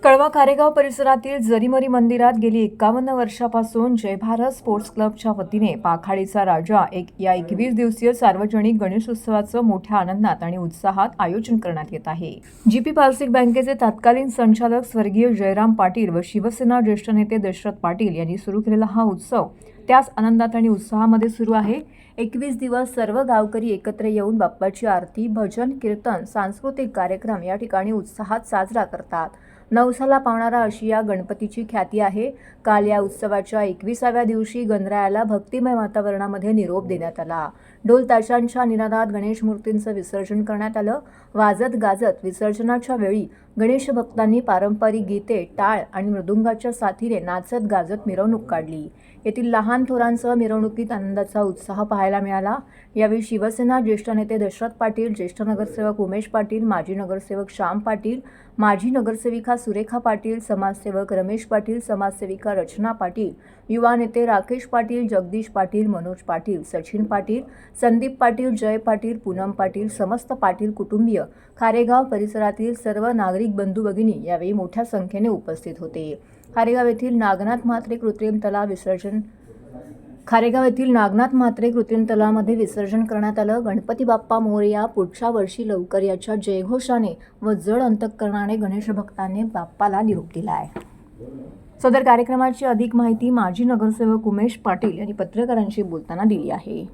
कळवा खारेगाव परिसरातील जरीमरी मंदिरात गेली 51 वर्षापासून जय भारत स्पोर्ट्स क्लबच्या वतीने पाखाडीचा राजा या 21 दिवसीय सार्वजनिक गणेशोत्सवाचं मोठ्या आनंदात आणि उत्साहात आयोजन करण्यात येत आहे। जीपी पारसिक बँकेचे तत्कालीन संचालक स्वर्गीय जयराम पाटील व शिवसेना ज्येष्ठ नेते दशरथ पाटील यांनी सुरू केलेला हा उत्सव त्याच आनंदात आणि उत्साहामध्ये सुरू आहे। 21 दिवस सर्व गावकरी एकत्र येऊन बाप्पाची आरती, भजन, कीर्तन, सांस्कृतिक कार्यक्रम या ठिकाणी उत्साहात साजरा करतात। नवसाला पावणारा अशी या गणपतीची ख्याती आहे। काल या उत्सवाच्या 21व्या दिवशी गणरायाला भक्तिमय वातावरणामध्ये निरोप देण्यात आला। ढोल ताशांच्या निनादात गणेश मूर्तींचं विसर्जन करण्यात आलं। वाजत गाजत विसर्जनाच्या वेळी गणेश भक्तांनी पारंपरिक गीते, टाळ आणि मृदुंगाच्या साथीने नाचत गाजत मिरवणूक काढली। येथील लहान थोरांसह मिरवणुकीत आनंदाचा उत्साह पाहायला मिळाला। यावेळी शिवसेना ज्येष्ठ नेते दशरथ पाटील, ज्येष्ठ नगरसेवक उमेश पाटील, माजी नगरसेवक श्याम पाटील, माजी नगरसेविका सुरेखा पाटील, समाजसेवक रमेश पाटील, समाजसेविका रचना पाटील, युवा नेते राकेश पाटील, जगदीश पाटील, मनोज पाटील, सचिन पाटील, संदीप पाटील, जय पाटील, पूनम पाटील, समस्त पाटील कुटुंबीय, खारेगाव परिसरातील सर्व नागरिक बंधू भगिनी यावेळी मोठ्या संख्येने उपस्थित होते। खारेगाव येथील नागनाथ म्हात्रे कृत्रिम तलावामध्ये विसर्जन करण्यात आलं। गणपती बाप्पा मोरया, पुढच्या वर्षी लवकर याच्या जयघोषाने व जड अंतःकरणाने गणेश भक्तांनी बाप्पाला निरोप दिला आहे। सदर कार्यक्रमाची अधिक माहिती माजी नगरसेवक उमेश पाटील यांनी पत्रकारांशी बोलताना दिली आहे।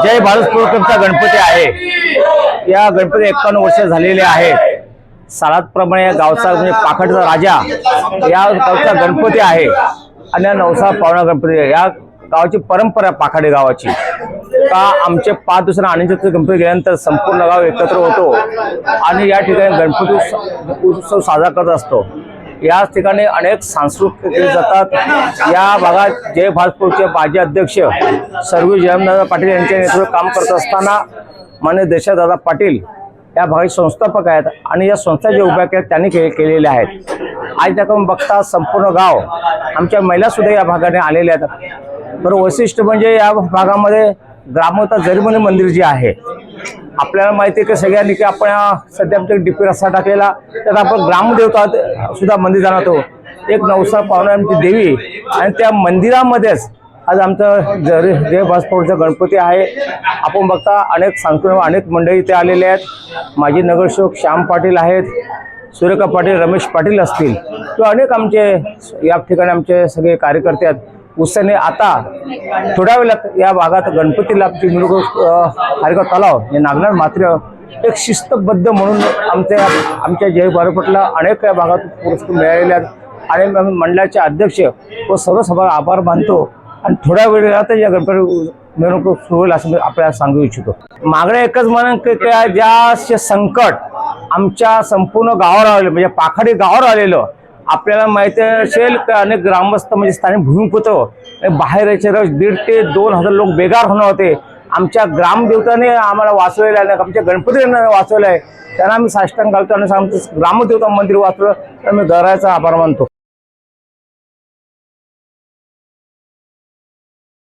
जय भारत स्पोर्ट्स क्लबचा गणपती आहे। या गणपती 51 वर्ष झालेले आहेत। सालातप्रमाणे गावचा म्हणजे पाखाडीचा राजा या गावचा गणपती आहे आणि नवसा पावणा गणपती या गावाची परंपरा पाखाडी गावाची का आमचे 5 दिवसांना आनंदाचे गणपती गेल्यानंतर संपूर्ण गाव एकत्र होतो आणि या ठिकाणी गणपती उत्सव साजरा करत असतो। याच ठिकाणी अनेक सांस्कृतिक केले जातात। या भागात जय भारत स्पोर्ट्सचे माजी अध्यक्ष स्वर्गीय जयरामदादा पाटील यांच्या नेतृत्वात काम करत असताना माननीय दशरथदादा पाटील या भागाचे संस्थापक आहेत आणि या संस्था जे उभ्या केल्या त्यांनी केलेल्या आहेत। आज त्याकडून बघता संपूर्ण गाव आमच्या महिला सुद्धा या भागाने आलेल्या आहेत। बरं, वैशिष्ट्य म्हणजे या भागामध्ये ग्रामदेवता जरीमरी मंदिर जे आहे, आपल्याला माहिती आहे की सगळ्यांनी की आपण सध्या आमच्या डीपी रस्ता टाकलेला, तर आपण ग्रामदेवता सुद्धा मंदिर जाणतो। एक नवसा पावणा आमची देवी आणि त्या मंदिरामध्येच आज आमचं जय भारत स्पोर्ट्सचा गणपती आहे। आपण बघता अनेक सांस्कृतिक अनेक मंडळी इथे आलेले आहेत। माजी नगरसेवक श्याम पाटील आहेत, सुरेखा पाटील, रमेश पाटील असतील किंवा अनेक आमचे या ठिकाणी आमचे सगळे कार्यकर्ते आहेत। उत्साहाने आता थोड्या वेळात या भागात गणपतीला खारेगाव तलाव हे नागनाथ म्हात्रे एक शिस्तबद्ध म्हणून आमच्या जय भारतला अनेक या भागात पुरस्कार मिळालेले आहेत आणि मंडळाचे अध्यक्ष व सर्व सभा आभार मानतो आणि थोड्या वेळात या गणपती मिरवणूक सुरू होईल असं आपल्याला सांगू इच्छितो। मागणं एकच म्हणून की ज्या संकट आमच्या संपूर्ण गावावर आलेलं म्हणजे पाखाडी गावावर आलेलं, आपल्याला माहिती असेल की अनेक ग्रामस्थ म्हणजे स्थानिक भूमिपुत्र बाहेरचे 1,500 ते 2,000 लोक बेघर होणार होते। आमच्या ग्रामदेवताने आम्हाला वाचवलेलं आहे, आमच्या गणपतीने वाचवलं आहे, त्यांना आम्ही साष्टांग घालतो आणि सांगतो ग्रामदेवता मंदिर वाचलं तर मी गराचा आभार मानतो।